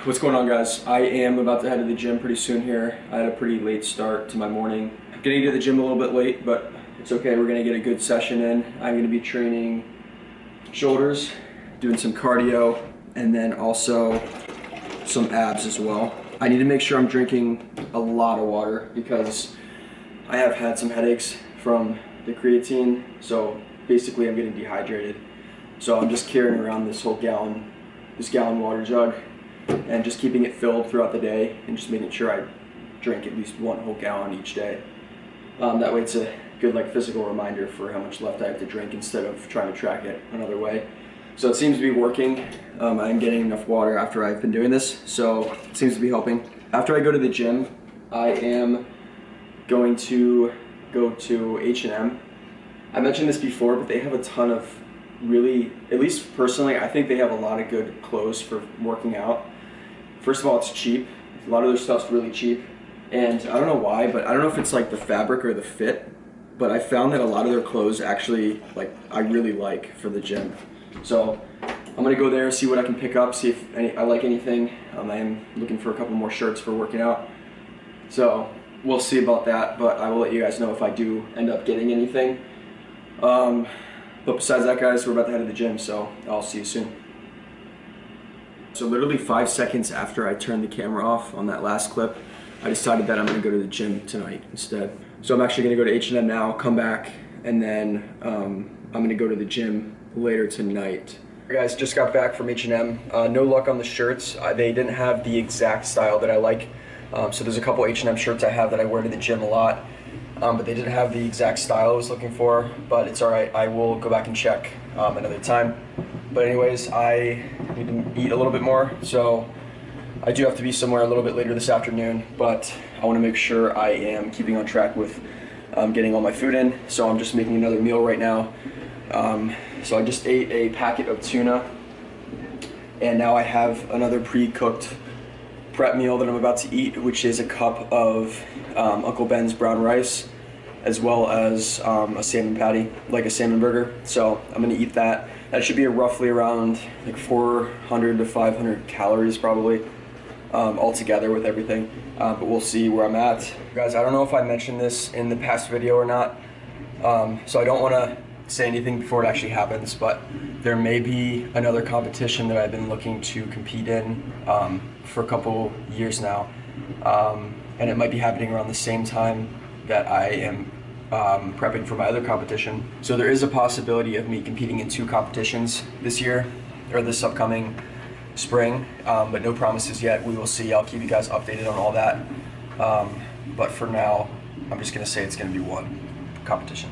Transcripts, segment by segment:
What's going on, guys? I am about to head to the gym pretty soon here. I had a pretty late start to my morning. I'm getting to the gym a little bit late, but it's okay. We're gonna get a good session in. I'm gonna be training shoulders, doing some cardio, and then also some abs as well. I need to make sure I'm drinking a lot of water because I have had some headaches from the creatine, so basically I'm getting dehydrated. So I'm just carrying around this gallon water jug and just keeping it filled throughout the day and just making sure I drink at least one whole gallon each day. That way it's a good physical reminder for how much left I have to drink instead of trying to track it another way. So it seems to be working. I'm getting enough water after I've been doing this, so it seems to be helping. After I go to the gym, I am going to go to H&M. I mentioned this before, but they have a ton of really, at least personally, I think they have a lot of good clothes for working out. First of all, it's cheap. A lot of their stuff's really cheap. And I don't know why, but I don't know if it's like the fabric or the fit, but I found that a lot of their clothes actually, I really like for the gym. So I'm gonna go there, see what I can pick up, see if I like anything. I am looking for a couple more shirts for working out. So we'll see about that, but I will let you guys know if I do end up getting anything. But besides that, guys, we're about to head to the gym, so I'll see you soon. So literally 5 seconds after I turned the camera off on that last clip, I decided that I'm gonna go to the gym tonight instead. So I'm actually gonna go to H&M now, come back, and then I'm gonna go to the gym later tonight. Guys, just got back from H&M. No luck on the shirts. They didn't have the exact style that I like. So there's a couple H&M shirts I have that I wear to the gym a lot. But they didn't have the exact style I was looking for, but it's all right. I will go back and check another time. But anyways, I need to eat a little bit more, so I do have to be somewhere a little bit later this afternoon, but I want to make sure I am keeping on track with getting all my food in, so I'm just making another meal right now. So I just ate a packet of tuna, and now I have another pre-cooked prep meal that I'm about to eat, which is a cup of Uncle Ben's brown rice, as well as a salmon patty, like a salmon burger. So I'm gonna eat that. That should be roughly around 400 to 500 calories probably, all together with everything. But we'll see where I'm at. Guys, I don't know if I mentioned this in the past video or not, so I don't wanna say anything before it actually happens, but there may be another competition that I've been looking to compete in for a couple years now, and it might be happening around the same time that I am prepping for my other competition. So there is a possibility of me competing in 2 competitions this year, or this upcoming spring, but no promises yet. We will see. I'll keep you guys updated on all that, but for now I'm just gonna say it's gonna be 1 competition.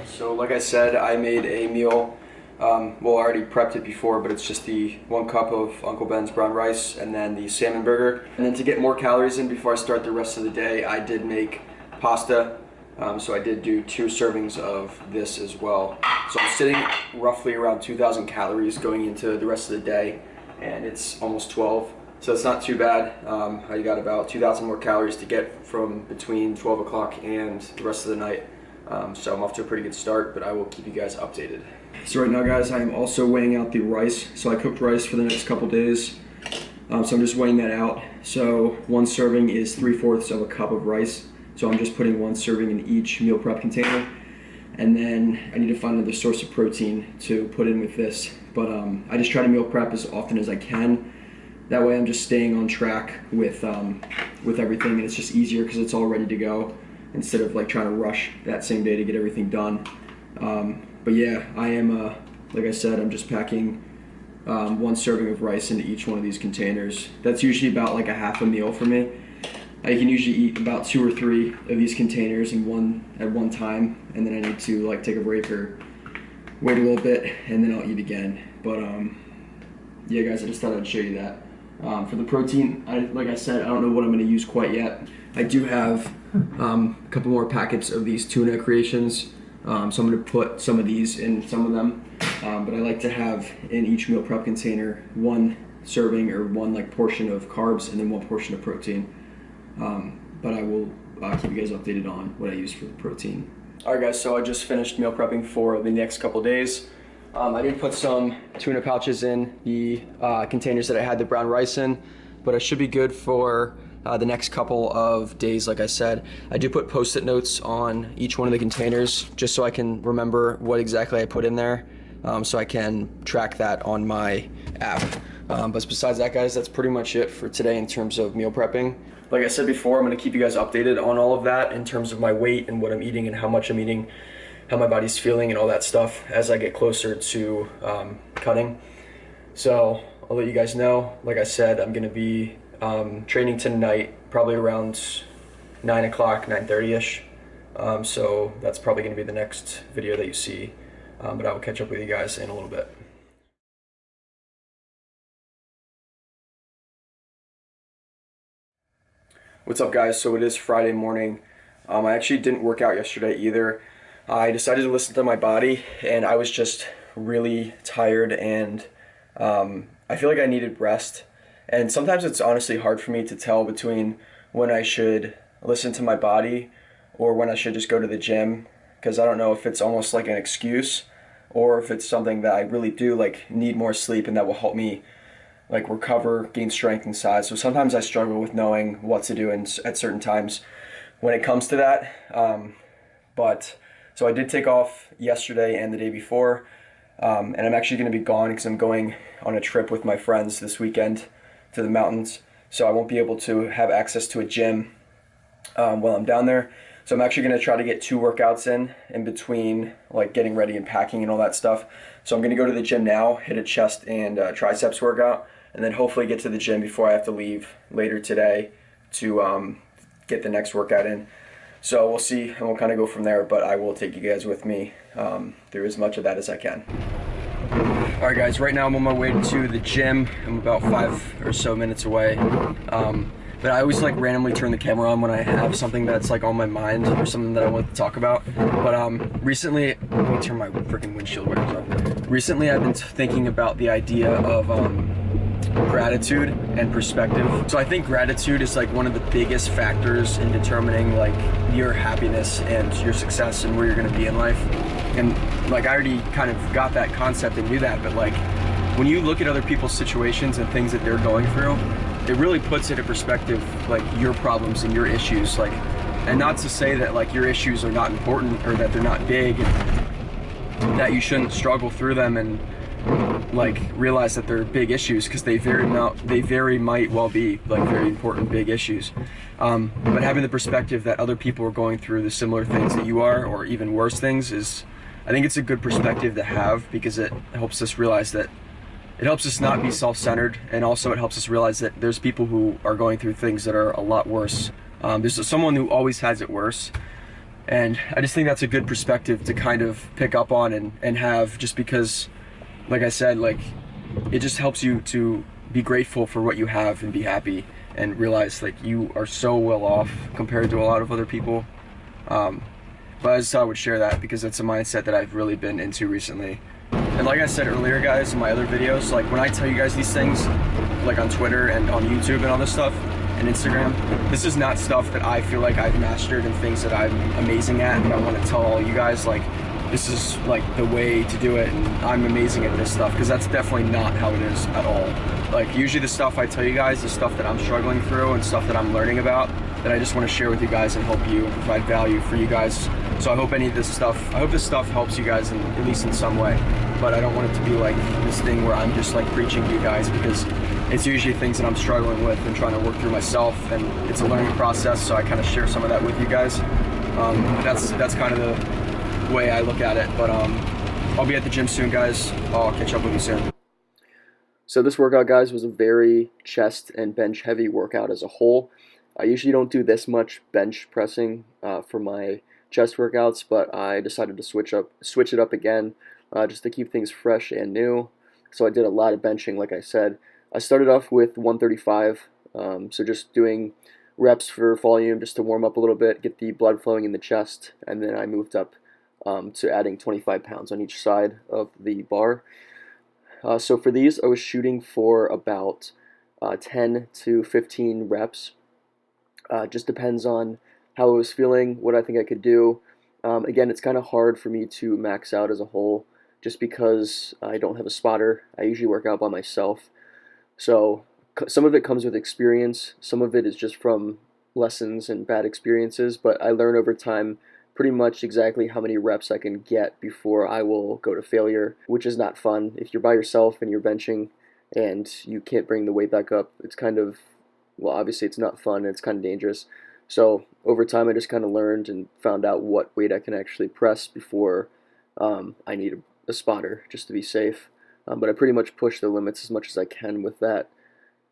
So like I said, I made a meal. Well, I already prepped it before, but it's just the 1 cup of Uncle Ben's brown rice and then the salmon burger. And then to get more calories in before I start the rest of the day, I did make pasta. So I did do 2 servings of this as well. So I'm sitting roughly around 2,000 calories going into the rest of the day, and it's almost 12. So it's not too bad. I got about 2,000 more calories to get from between 12 o'clock and the rest of the night. So I'm off to a pretty good start, but I will keep you guys updated. So right now, guys, I am also weighing out the rice. So I cooked rice for the next couple days. So I'm just weighing that out. So 1 serving is 3/4 of a cup of rice. So I'm just putting 1 serving in each meal prep container. And then I need to find another source of protein to put in with this. But I just try to meal prep as often as I can. That way I'm just staying on track with everything, and it's just easier because it's all ready to go, instead of trying to rush that same day to get everything done. But yeah, I am, like I said, I'm just packing 1 serving of rice into each one of these containers. That's usually about a half a meal for me. I can usually eat about 2 or 3 of these containers at one time, and then I need to take a break or wait a little bit, and then I'll eat again. But yeah, guys, I just thought I'd show you that. For the protein, like I said, I don't know what I'm going to use quite yet. I do have a couple more packets of these tuna creations, so I'm going to put some of these in some of them. But I like to have in each meal prep container 1 serving or 1 portion of carbs and then 1 portion of protein. But I will keep you guys updated on what I use for the protein. Alright guys, so I just finished meal prepping for the next couple days. I did put some tuna pouches in the containers that I had the brown rice in, but I should be good for the next couple of days. Like I said, I do put post-it notes on each one of the containers just so I can remember what exactly I put in there, so I can track that on my app. But besides that, guys, that's pretty much it for today in terms of meal prepping. Like I said before, I'm going to keep you guys updated on all of that in terms of my weight and what I'm eating and how much I'm eating, how my body's feeling and all that stuff as I get closer to cutting. So I'll let you guys know. Like I said, I'm going to be training tonight, probably around 9 o'clock, 9:30ish. So that's probably going to be the next video that you see. But I will catch up with you guys in a little bit. What's up, guys? So it is Friday morning. I actually didn't work out yesterday either. I decided to listen to my body, and I was just really tired, and I feel like I needed rest. And sometimes it's honestly hard for me to tell between when I should listen to my body or when I should just go to the gym, because I don't know if it's almost like an excuse or if it's something that I really do like need more sleep and that will help me like recover, gain strength and size. So sometimes I struggle with knowing what to do at certain times when it comes to that. But so I did take off yesterday and the day before, and I'm actually going to be gone because I'm going on a trip with my friends this weekend to the mountains. So I won't be able to have access to a gym while I'm down there. So I'm actually going to try to get 2 workouts in between, like getting ready and packing and all that stuff. So I'm going to go to the gym now, hit a chest and triceps workout, and then hopefully get to the gym before I have to leave later today to get the next workout in. So we'll see, and we'll kind of go from there, but I will take you guys with me through as much of that as I can. All right, guys, right now I'm on my way to the gym. I'm about 5 or so minutes away. But I always like randomly turn the camera on when I have something that's like on my mind or something that I want to talk about. But recently, let me turn my freaking windshield wipers on. Recently, I've been thinking about the idea of gratitude and perspective. So I think gratitude is like one of the biggest factors in determining like your happiness and your success and where you're going to be in life. And like I already kind of got that concept and knew that, but like when you look at other people's situations and things that they're going through, it really puts it in perspective, like your problems and your issues, like, and not to say that like your issues are not important or that they're not big and that you shouldn't struggle through them and like realize that they're big issues, because they very might well be like very important big issues. But having the perspective that other people are going through the similar things that you are, or even worse things, is, I think it's a good perspective to have, because it helps us realize that it helps us not be self-centered, and also it helps us realize that there's people who are going through things that are a lot worse. There's someone who always has it worse, and I just think that's a good perspective to kind of pick up on and have, just because, like I said, like it just helps you to be grateful for what you have and be happy and realize like you are so well off compared to a lot of other people. But I just thought I would share that because it's a mindset that I've really been into recently. And like I said earlier, guys, in my other videos, like when I tell you guys these things, like on Twitter and on YouTube and all this stuff, and Instagram, this is not stuff that I feel like I've mastered and things that I'm amazing at, and I want to tell all you guys, like, this is like the way to do it, and I'm amazing at this stuff, because that's definitely not how it is at all. Like, usually the stuff I tell you guys is stuff that I'm struggling through and stuff that I'm learning about, that I just want to share with you guys and help you and provide value for you guys. So I hope this stuff helps you guys at least in some way. But I don't want it to be like this thing where I'm just like preaching to you guys, because it's usually things that I'm struggling with and trying to work through myself, and it's a learning process, so I kind of share some of that with you guys. That's kind of the way I look at it. But I'll be at the gym soon, guys. I'll catch up with you soon. So this workout, guys, was a very chest and bench heavy workout as a whole. I usually don't do this much bench pressing for my chest workouts, but I decided to switch it up again, just to keep things fresh and new. So I did a lot of benching, like I said. I started off with 135, so just doing reps for volume just to warm up a little bit, get the blood flowing in the chest, and then I moved up to adding 25 pounds on each side of the bar. So for these, I was shooting for about 10 to 15 reps. Just depends on how I was feeling, what I think I could do. Again, it's kind of hard for me to max out as a whole, just because I don't have a spotter. I usually work out by myself. So some of it comes with experience, some of it is just from lessons and bad experiences, but I learn over time pretty much exactly how many reps I can get before I will go to failure, which is not fun. If you're by yourself and you're benching and you can't bring the weight back up, it's kind of, well, obviously it's not fun and it's kind of dangerous. So over time, I just kind of learned and found out what weight I can actually press before I need a spotter just to be safe. But I pretty much push the limits as much as I can with that.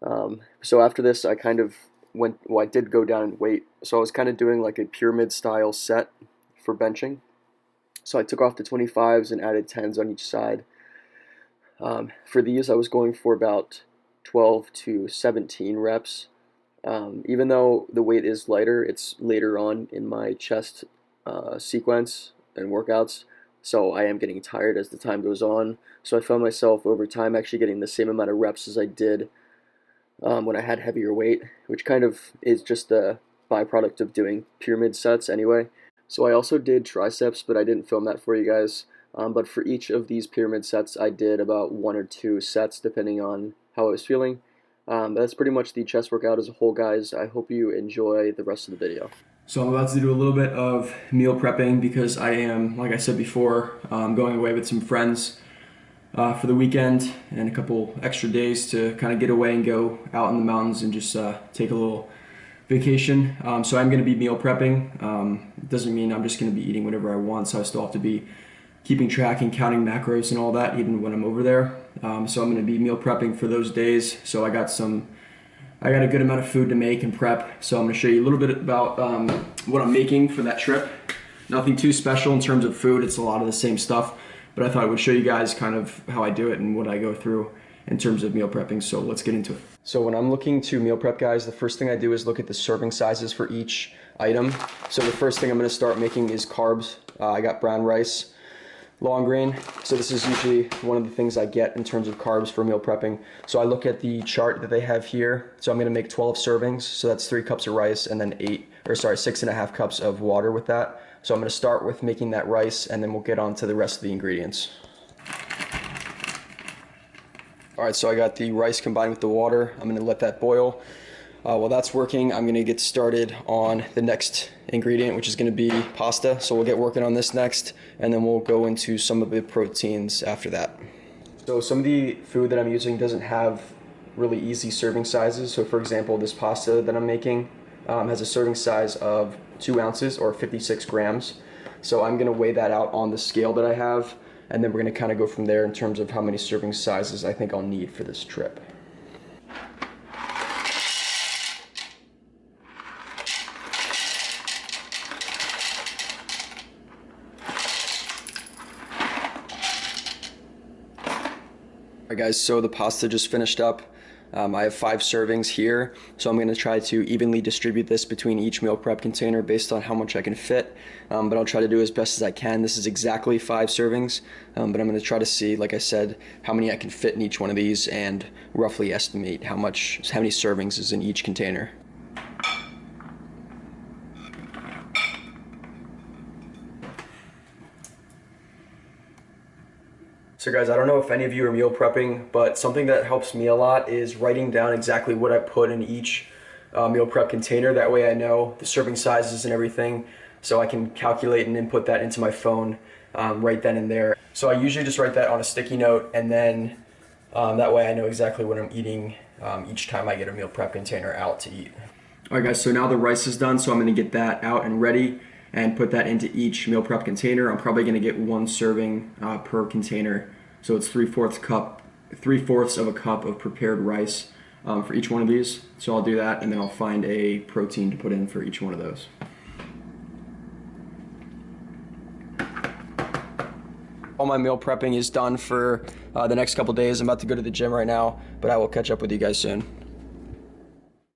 So after this, I kind of I did go down in weight. So I was kind of doing like a pyramid style set for benching. So I took off the 25s and added 10s on each side. For these, I was going for about 12 to 17 reps. Even though the weight is lighter, it's later on in my chest sequence and workouts, so I am getting tired as the time goes on. So I found myself over time actually getting the same amount of reps as I did when I had heavier weight, which kind of is just a byproduct of doing pyramid sets anyway. So I also did triceps, but I didn't film that for you guys. But for each of these pyramid sets, I did about 1 or 2 sets depending on how I was feeling. That's pretty much the chest workout as a whole, guys. I hope you enjoy the rest of the video. So I'm about to do a little bit of meal prepping because I am, like I said before, going away with some friends for the weekend and a couple extra days to kind of get away and go out in the mountains and just take a little vacation. So I'm going to be meal prepping. It doesn't mean I'm just going to be eating whatever I want, so I still have to be keeping track and counting macros and all that even when I'm over there. So I'm going to be meal prepping for those days. So I got a good amount of food to make and prep. So I'm going to show you a little bit about what I'm making for that trip. Nothing too special in terms of food. It's a lot of the same stuff, but I thought I would show you guys kind of how I do it and what I go through in terms of meal prepping. So let's get into it. So when I'm looking to meal prep, guys, the first thing I do is look at the serving sizes for each item. So the first thing I'm going to start making is carbs. I got brown rice, long grain. So this is usually one of the things I get in terms of carbs for meal prepping. So I look at the chart that they have here. So I'm going to make 12 servings. So that's 3 cups of rice and then 6.5 cups of water with that. So I'm going to start with making that rice and then we'll get on to the rest of the ingredients. All right, so I got the rice combined with the water. I'm going to let that boil. While that's working, I'm going to get started on the next ingredient, which is going to be pasta. So we'll get working on this next, and then we'll go into some of the proteins after that. So some of the food that I'm using doesn't have really easy serving sizes. So for example, this pasta that I'm making has a serving size of 2 ounces or 56 grams. So I'm going to weigh that out on the scale that I have, and then we're going to kind of go from there in terms of how many serving sizes I think I'll need for this trip. Alright guys, so the pasta just finished up. I have 5 servings here, so I'm going to try to evenly distribute this between each meal prep container based on how much I can fit, but I'll try to do as best as I can. This is exactly 5 servings, but I'm going to try to see, like I said, how many I can fit in each one of these and roughly estimate how many servings is in each container. So guys, I don't know if any of you are meal prepping, but something that helps me a lot is writing down exactly what I put in each meal prep container. That way I know the serving sizes and everything, so I can calculate and input that into my phone right then and there. So I usually just write that on a sticky note, and then that way I know exactly what I'm eating each time I get a meal prep container out to eat. Alright guys, so now the rice is done, so I'm going to get that out and ready and put that into each meal prep container. I'm probably going to get 1 serving per container. So it's 3/4 of a cup of prepared rice for each one of these. So I'll do that, and then I'll find a protein to put in for each one of those. All my meal prepping is done for the next couple days. I'm about to go to the gym right now, but I will catch up with you guys soon.